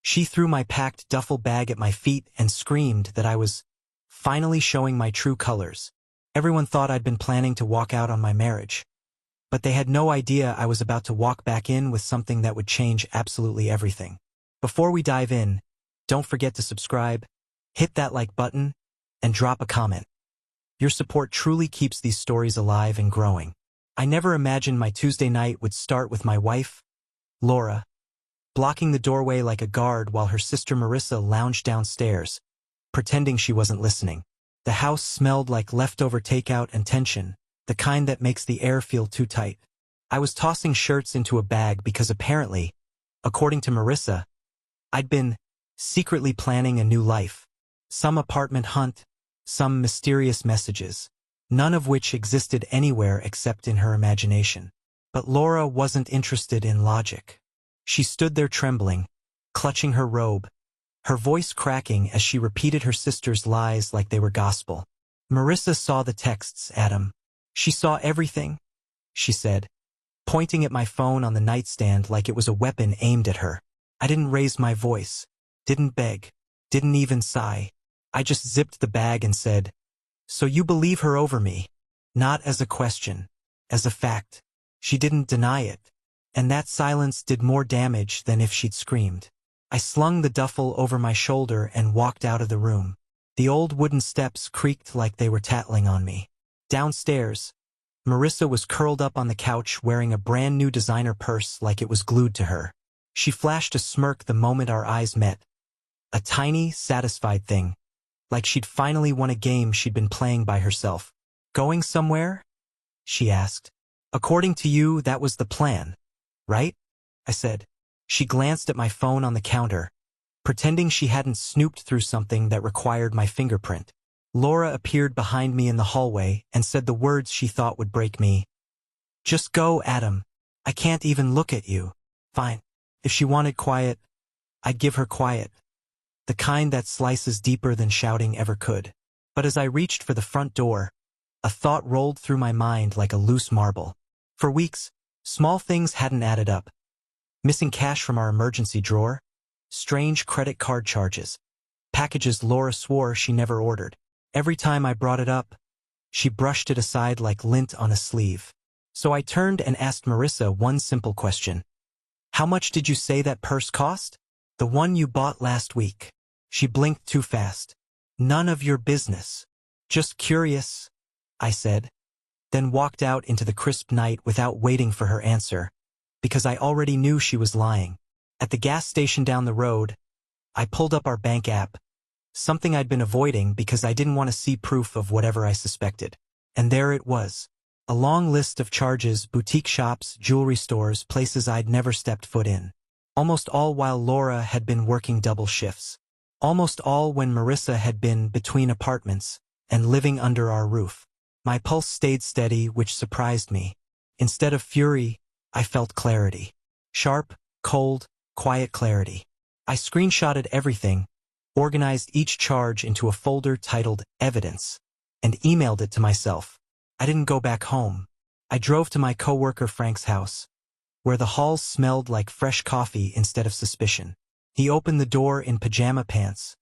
She threw my packed duffel bag at my feet and screamed that I was finally showing my true colors. Everyone thought I'd been planning to walk out on my marriage, but they had no idea I was about to walk back in with something that would change absolutely everything. Before we dive in, don't forget to subscribe, hit that like button, and drop a comment. Your support truly keeps these stories alive and growing. I never imagined my Tuesday night would start with my wife, Laura, blocking the doorway like a guard while her sister Marissa lounged downstairs, pretending she wasn't listening. The house smelled like leftover takeout and tension, the kind that makes the air feel too tight. I was tossing shirts into a bag because apparently, according to Marissa, I'd been secretly planning a new life. Some apartment hunt, some mysterious messages, none of which existed anywhere except in her imagination. But Laura wasn't interested in logic. She stood there trembling, clutching her robe, her voice cracking as she repeated her sister's lies like they were gospel. Marissa saw the texts, Adam. She saw everything, she said, pointing at my phone on the nightstand like it was a weapon aimed at her. I didn't raise my voice, didn't beg, didn't even sigh. I just zipped the bag and said, "So you believe her over me?" Not as a question, as a fact. She didn't deny it, and that silence did more damage than if she'd screamed. I slung the duffel over my shoulder and walked out of the room. The old wooden steps creaked like they were tattling on me. Downstairs, Marissa was curled up on the couch wearing a brand new designer purse like it was glued to her. She flashed a smirk the moment our eyes met. A tiny, satisfied thing, like she'd finally won a game she'd been playing by herself. "Going somewhere?" she asked. "According to you, that was the plan, right?" I said. She glanced at my phone on the counter, pretending she hadn't snooped through something that required my fingerprint. Laura appeared behind me in the hallway and said the words she thought would break me. "Just go, Adam. I can't even look at you." Fine. If she wanted quiet, I'd give her quiet. The kind that slices deeper than shouting ever could. But as I reached for the front door, a thought rolled through my mind like a loose marble. For weeks, small things hadn't added up. Missing cash from our emergency drawer, strange credit card charges, packages Laura swore she never ordered. Every time I brought it up, she brushed it aside like lint on a sleeve. So I turned and asked Marissa one simple question. "How much did you say that purse cost?" "The one you bought last week." She blinked too fast. "None of your business. Just curious," I said, then walked out into the crisp night without waiting for her answer, because I already knew she was lying. At the gas station down the road, I pulled up our bank app, something I'd been avoiding because I didn't want to see proof of whatever I suspected. And there it was. A long list of charges, boutique shops, jewelry stores, places I'd never stepped foot in. Almost all while Laura had been working double shifts. Almost all when Marissa had been between apartments and living under our roof. My pulse stayed steady, which surprised me. Instead of fury, I felt clarity. Sharp, cold, quiet clarity. I screenshotted everything, organized each charge into a folder titled Evidence, and emailed it to myself. I didn't go back home. I drove to my coworker Frank's house, where the halls smelled like fresh coffee instead of suspicion. He opened the door in pajama pants,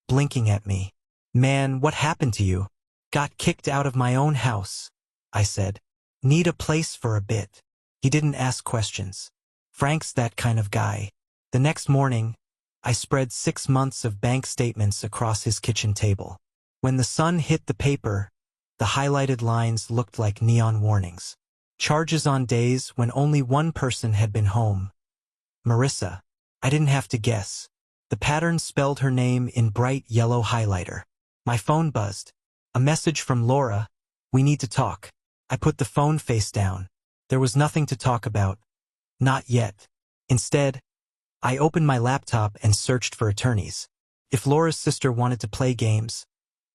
blinking at me. "Man, what happened to you?" "Got kicked out of my own house," I said. "Need a place for a bit." He didn't ask questions. Frank's that kind of guy. The next morning, I spread 6 months of bank statements across his kitchen table. When the sun hit the paper, the highlighted lines looked like neon warnings. Charges on days when only one person had been home. Marissa. I didn't have to guess. The pattern spelled her name in bright yellow highlighter. My phone buzzed. A message from Laura. "We need to talk." I put the phone face down. There was nothing to talk about. Not yet. Instead, I opened my laptop and searched for attorneys. If Laura's sister wanted to play games,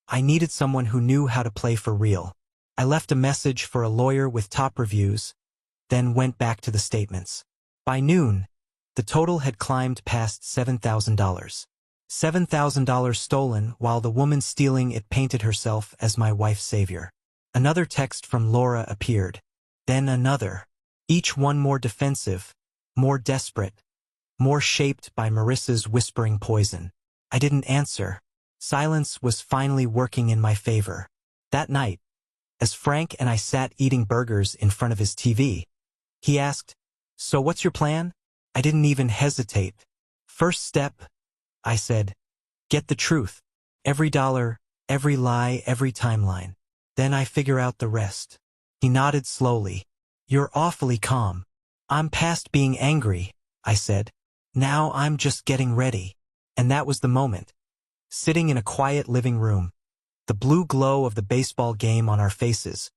I needed someone who knew how to play for real. I left a message for a lawyer with top reviews, then went back to the statements. By noon, the total had climbed past $7,000. $7,000 stolen while the woman stealing it painted herself as my wife's savior. Another text from Laura appeared. Then another. Each one more defensive, more desperate. more shaped by Marissa's whispering poison. I didn't answer. Silence was finally working in my favor. That night, as Frank and I sat eating burgers in front of his TV, he asked, "So what's your plan?" I didn't even hesitate. "First step," I said, "get the truth. Every dollar, every lie, every timeline. Then I figure out the rest." He nodded slowly. "You're awfully calm." "I'm past being angry," I said. "Now I'm just getting ready." And that was the moment. Sitting in a quiet living room, the blue glow of the baseball game on our faces,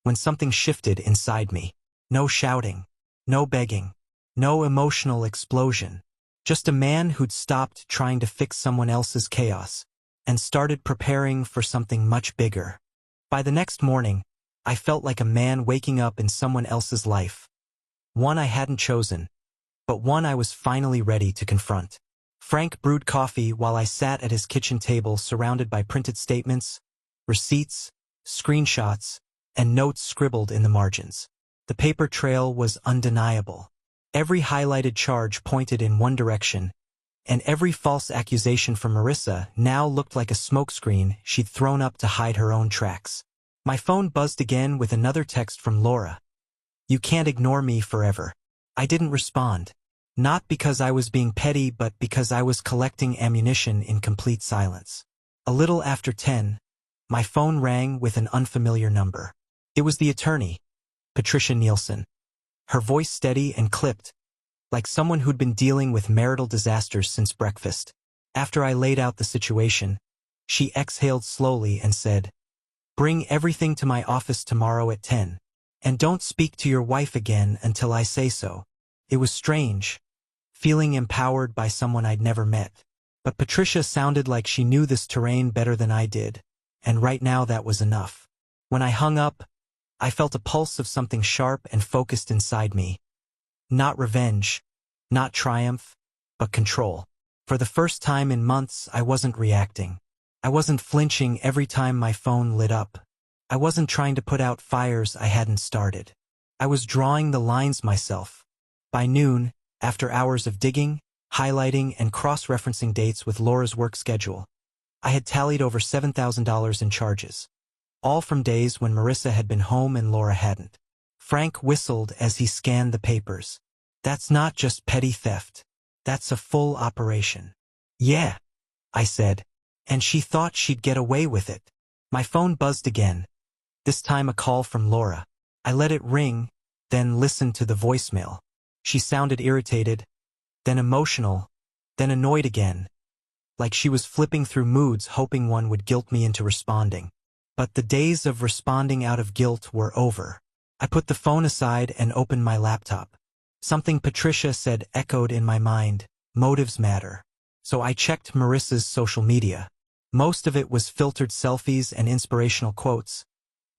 when something shifted inside me. No shouting, no begging, no emotional explosion. Just a man who'd stopped trying to fix someone else's chaos and started preparing for something much bigger. By the next morning, I felt like a man waking up in someone else's life. One I hadn't chosen, but one I was finally ready to confront. Frank brewed coffee while I sat at his kitchen table surrounded by printed statements, receipts, screenshots, and notes scribbled in the margins. The paper trail was undeniable. Every highlighted charge pointed in one direction, and every false accusation from Marissa now looked like a smokescreen she'd thrown up to hide her own tracks. My phone buzzed again with another text from Laura. "You can't ignore me forever." I didn't respond. Not because I was being petty, but because I was collecting ammunition in complete silence. A little after 10, my phone rang with an unfamiliar number. It was the attorney, Patricia Nielsen. Her voice steady and clipped, like someone who'd been dealing with marital disasters since breakfast. After I laid out the situation, she exhaled slowly and said, "Bring everything to my office tomorrow at 10. And don't speak to your wife again until I say so." It was strange, feeling empowered by someone I'd never met. But Patricia sounded like she knew this terrain better than I did, and right now that was enough. When I hung up, I felt a pulse of something sharp and focused inside me. Not revenge, not triumph, but control. For the first time in months, I wasn't reacting. I wasn't flinching every time my phone lit up. I wasn't trying to put out fires I hadn't started. I was drawing the lines myself. By noon, after hours of digging, highlighting, and cross-referencing dates with Laura's work schedule, I had tallied over $7,000 in charges. All from days when Marissa had been home and Laura hadn't. Frank whistled as he scanned the papers. "That's not just petty theft. That's a full operation." "Yeah," I said, and she thought she'd get away with it. My phone buzzed again, this time a call from Laura. I let it ring, then listened to the voicemail. She sounded irritated, then emotional, then annoyed again, like she was flipping through moods hoping one would guilt me into responding. But the days of responding out of guilt were over. I put the phone aside and opened my laptop. Something Patricia said echoed in my mind: motives matter. So I checked Marissa's social media. Most of it was filtered selfies and inspirational quotes.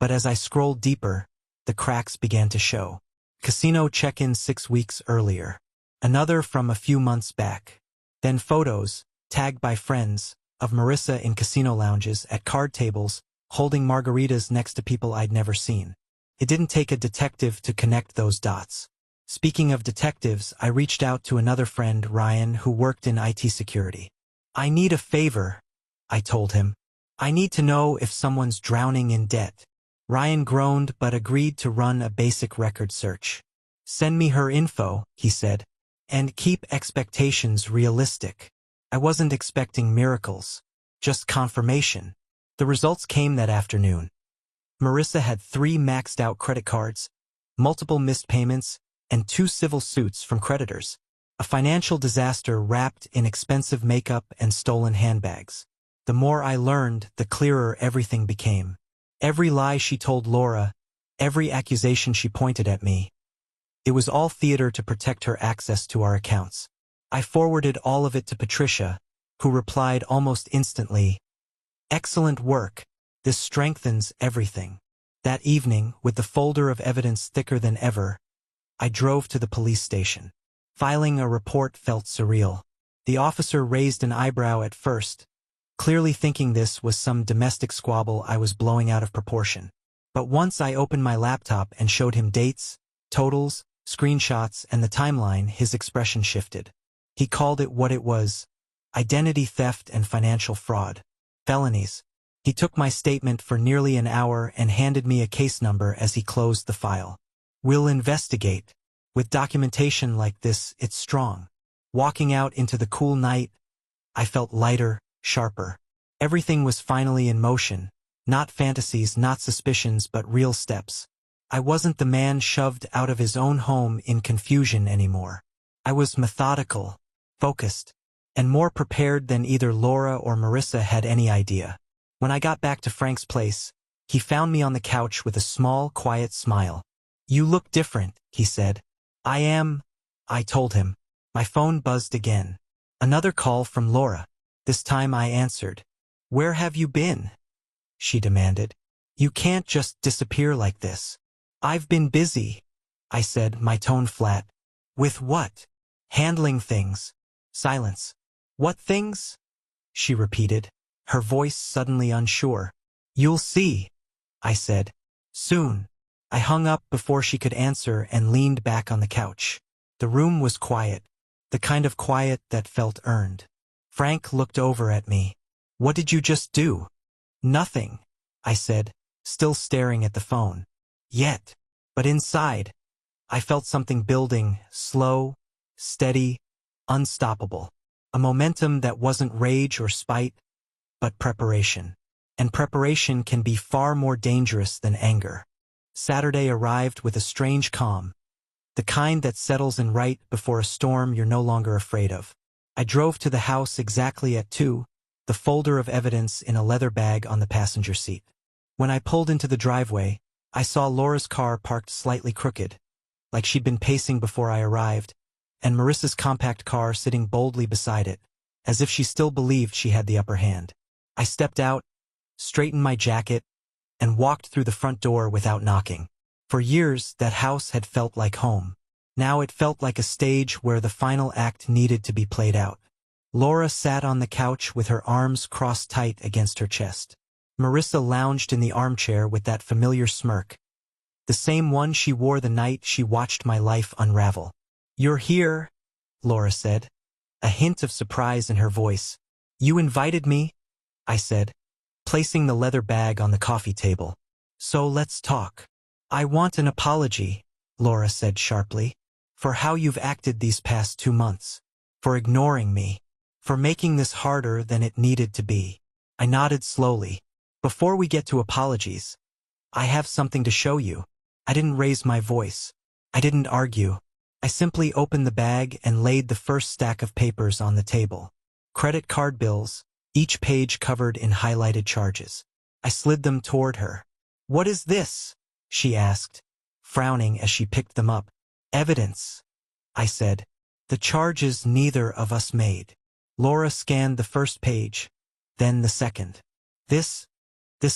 But as I scrolled deeper, the cracks began to show. Casino check-in 6 weeks earlier. Another from a few months back. Then photos, tagged by friends, of Marissa in casino lounges at card tables, holding margaritas next to people I'd never seen. It didn't take a detective to connect those dots. Speaking of detectives, I reached out to another friend, Ryan, who worked in IT security. "I need a favor," I told him. "I need to know if someone's drowning in debt." Ryan groaned but agreed to run a basic record search. "Send me her info," he said, "and keep expectations realistic." I wasn't expecting miracles, just confirmation. The results came that afternoon. Marissa had 3 maxed-out credit cards, multiple missed payments, and 2 civil suits from creditors. A financial disaster wrapped in expensive makeup and stolen handbags. The more I learned, the clearer everything became. Every lie she told Laura, every accusation she pointed at me. It was all theater to protect her access to our accounts. I forwarded all of it to Patricia, who replied almost instantly, "Excellent work. This strengthens everything." That evening, with the folder of evidence thicker than ever, I drove to the police station. Filing a report felt surreal. The officer raised an eyebrow at first, clearly thinking this was some domestic squabble I was blowing out of proportion. But once I opened my laptop and showed him dates, totals, screenshots, and the timeline, his expression shifted. He called it what it was: identity theft and financial fraud. Felonies. He took my statement for nearly an hour and handed me a case number as he closed the file. We'll investigate. With documentation like this, it's strong. Walking out into the cool night, I felt lighter, sharper. Everything was finally in motion. Not fantasies, not suspicions, but real steps. I wasn't the man shoved out of his own home in confusion anymore. I was methodical, focused, and more prepared than either Laura or Marissa had any idea. When I got back to Frank's place, he found me on the couch with a small, quiet smile. "You look different," he said. I told him. My phone buzzed again. Another call from Laura. This time I answered. "Where have you been?" she demanded. "You can't just disappear like this." "I've been busy," I said, my tone flat. "With what?" "Handling things." Silence. "What things?" she repeated, her voice suddenly unsure. "You'll see," I said. "Soon." I hung up before she could answer and leaned back on the couch. The room was quiet, the kind of quiet that felt earned. Frank looked over at me. "What did you just do?" "Nothing," I said, still staring at the phone. "Yet." But inside, I felt something building, slow, steady, unstoppable. A momentum that wasn't rage or spite, but preparation. And preparation can be far more dangerous than anger. Saturday arrived with a strange calm, the kind that settles in right before a storm you're no longer afraid of. I drove to the house exactly at 2, the folder of evidence in a leather bag on the passenger seat. When I pulled into the driveway, I saw Laura's car parked slightly crooked, like she'd been pacing before I arrived, and Marissa's compact car sitting boldly beside it, as if she still believed she had the upper hand. I stepped out, straightened my jacket, and walked through the front door without knocking. For years, that house had felt like home. Now it felt like a stage where the final act needed to be played out. Laura sat on the couch with her arms crossed tight against her chest. Marissa lounged in the armchair with that familiar smirk, the same one she wore the night she watched my life unravel. "You're here," Laura said, a hint of surprise in her voice. "You invited me," I said, placing the leather bag on the coffee table. "So let's talk." "I want an apology," Laura said sharply, "for how you've acted these past 2 months. For ignoring me. For making this harder than it needed to be." I nodded slowly. "Before we get to apologies, I have something to show you." I didn't raise my voice. I didn't argue. I simply opened the bag and laid the first stack of papers on the table. Credit card bills, each page covered in highlighted charges. I slid them toward her. "What is this?" she asked, frowning as she picked them up. "Evidence," I said. "The charges neither of us made." Laura scanned the first page, then the second. This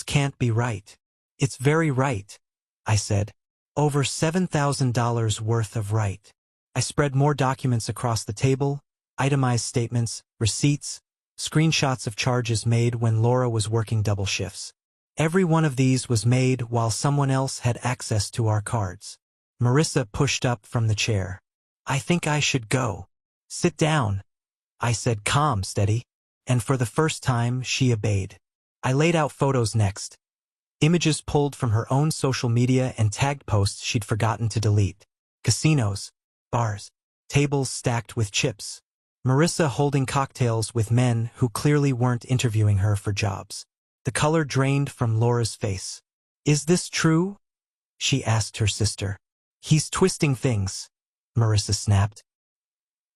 can't be right." "It's very right," I said. "Over $7,000 worth of right." I spread more documents across the table, itemized statements, receipts, screenshots of charges made when Laura was working double shifts. Every one of these was made while someone else had access to our cards. Marissa pushed up from the chair. "I think I should go." "Sit down," I said, calm, steady, and for the first time she obeyed. I laid out photos next. Images pulled from her own social media and tagged posts she'd forgotten to delete. Casinos, bars, tables stacked with chips. Marissa holding cocktails with men who clearly weren't interviewing her for jobs. The color drained from Laura's face. "Is this true?" she asked her sister. "He's twisting things," Marissa snapped.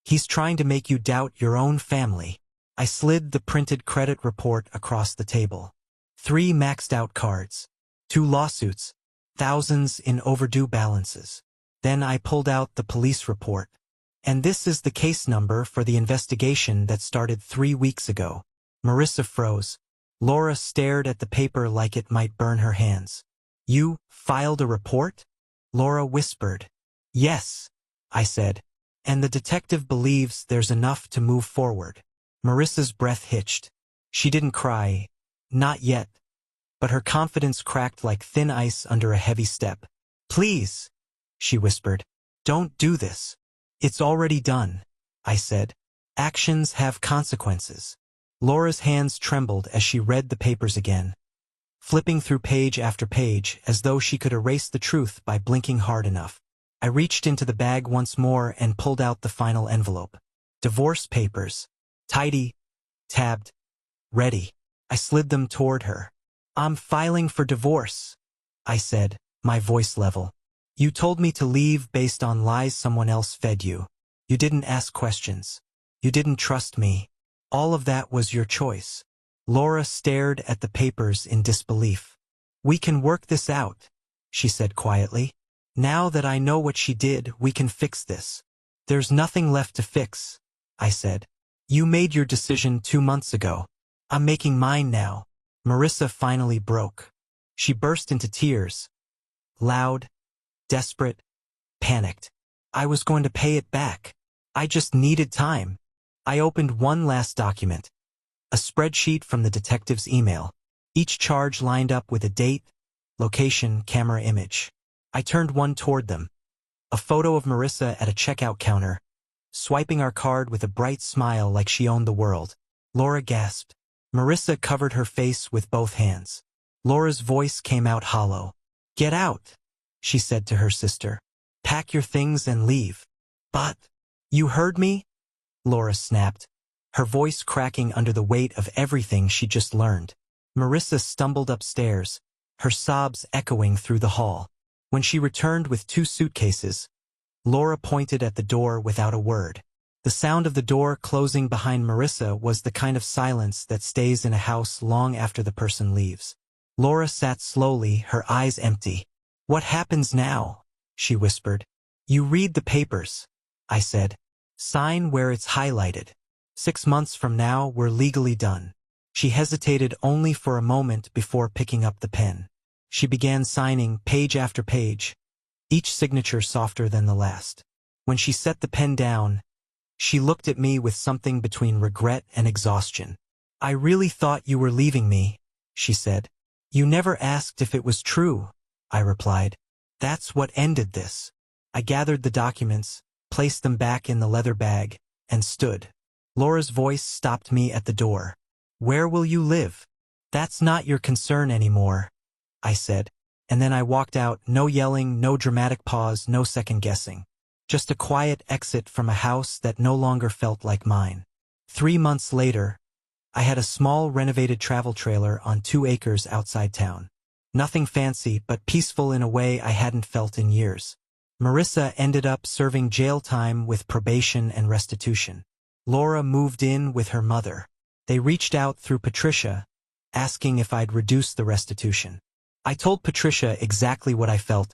"He's trying to make you doubt your own family." I slid the printed credit report across the table. 3 maxed-out cards, 2 lawsuits, thousands in overdue balances. Then I pulled out the police report. "And this is the case number for the investigation that started 3 weeks ago." Marissa froze. Laura stared at the paper like it might burn her hands. "You filed a report?" Laura whispered. "Yes," I said. "And the detective believes there's enough to move forward." Marissa's breath hitched. She didn't cry. Not yet. But her confidence cracked like thin ice under a heavy step. "Please," she whispered. "Don't do this." "It's already done," I said. Actions have consequences. Laura's hands trembled as she read the papers again, flipping through page after page as though she could erase the truth by blinking hard enough. I reached into the bag once more and pulled out the final envelope. Divorce papers. Tidy, tabbed, ready. I slid them toward her. "I'm filing for divorce," I said, my voice level. "You told me to leave based on lies someone else fed you. You didn't ask questions. You didn't trust me. All of that was your choice." Laura stared at the papers in disbelief. "We can work this out," she said quietly. "Now that I know what she did, we can fix this." "There's nothing left to fix," I said. "You made your decision 2 months ago. I'm making mine now." Marissa finally broke. She burst into tears. Loud, desperate, panicked. "I was going to pay it back. I just needed time." I opened one last document. A spreadsheet from the detective's email. Each charge lined up with a date, location, camera image. I turned one toward them. A photo of Marissa at a checkout counter, swiping our card with a bright smile like she owned the world. Laura gasped. Marissa covered her face with both hands. Laura's voice came out hollow. "Get out," she said to her sister. "Pack your things and leave." "But, you heard me?" Laura snapped, her voice cracking under the weight of everything she just learned. Marissa stumbled upstairs, her sobs echoing through the hall. When she returned with 2 suitcases, Laura pointed at the door without a word. The sound of the door closing behind Marissa was the kind of silence that stays in a house long after the person leaves. Laura sat slowly, her eyes empty. "What happens now?" she whispered. "You read the papers," I said. "Sign where it's highlighted. 6 months from now, we're legally done." She hesitated only for a moment before picking up the pen. She began signing page after page, each signature softer than the last. When she set the pen down, she looked at me with something between regret and exhaustion. "I really thought you were leaving me," she said. "You never asked if it was true," I replied. "That's what ended this." I gathered the documents, placed them back in the leather bag, and stood. Laura's voice stopped me at the door. "Where will you live?" "That's not your concern anymore," I said, and then I walked out, no yelling, no dramatic pause, no second guessing. Just a quiet exit from a house that no longer felt like mine. 3 months later, I had a small renovated travel trailer on 2 acres outside town. Nothing fancy, but peaceful in a way I hadn't felt in years. Marissa ended up serving jail time with probation and restitution. Laura moved in with her mother. They reached out through Patricia, asking if I'd reduce the restitution. I told Patricia exactly what I felt.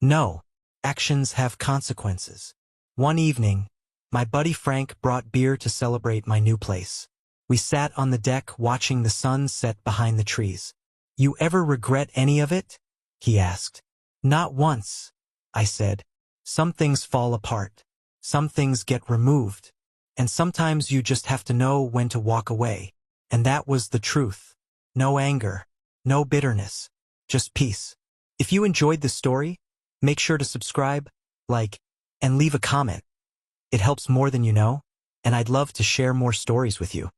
No, actions have consequences. One evening, my buddy Frank brought beer to celebrate my new place. We sat on the deck watching the sun set behind the trees. "You ever regret any of it?" he asked. "Not once," I said. "Some things fall apart. Some things get removed. And sometimes you just have to know when to walk away." And that was the truth. No anger, no bitterness, just peace. If you enjoyed this story, make sure to subscribe, like, and leave a comment. It helps more than you know, and I'd love to share more stories with you.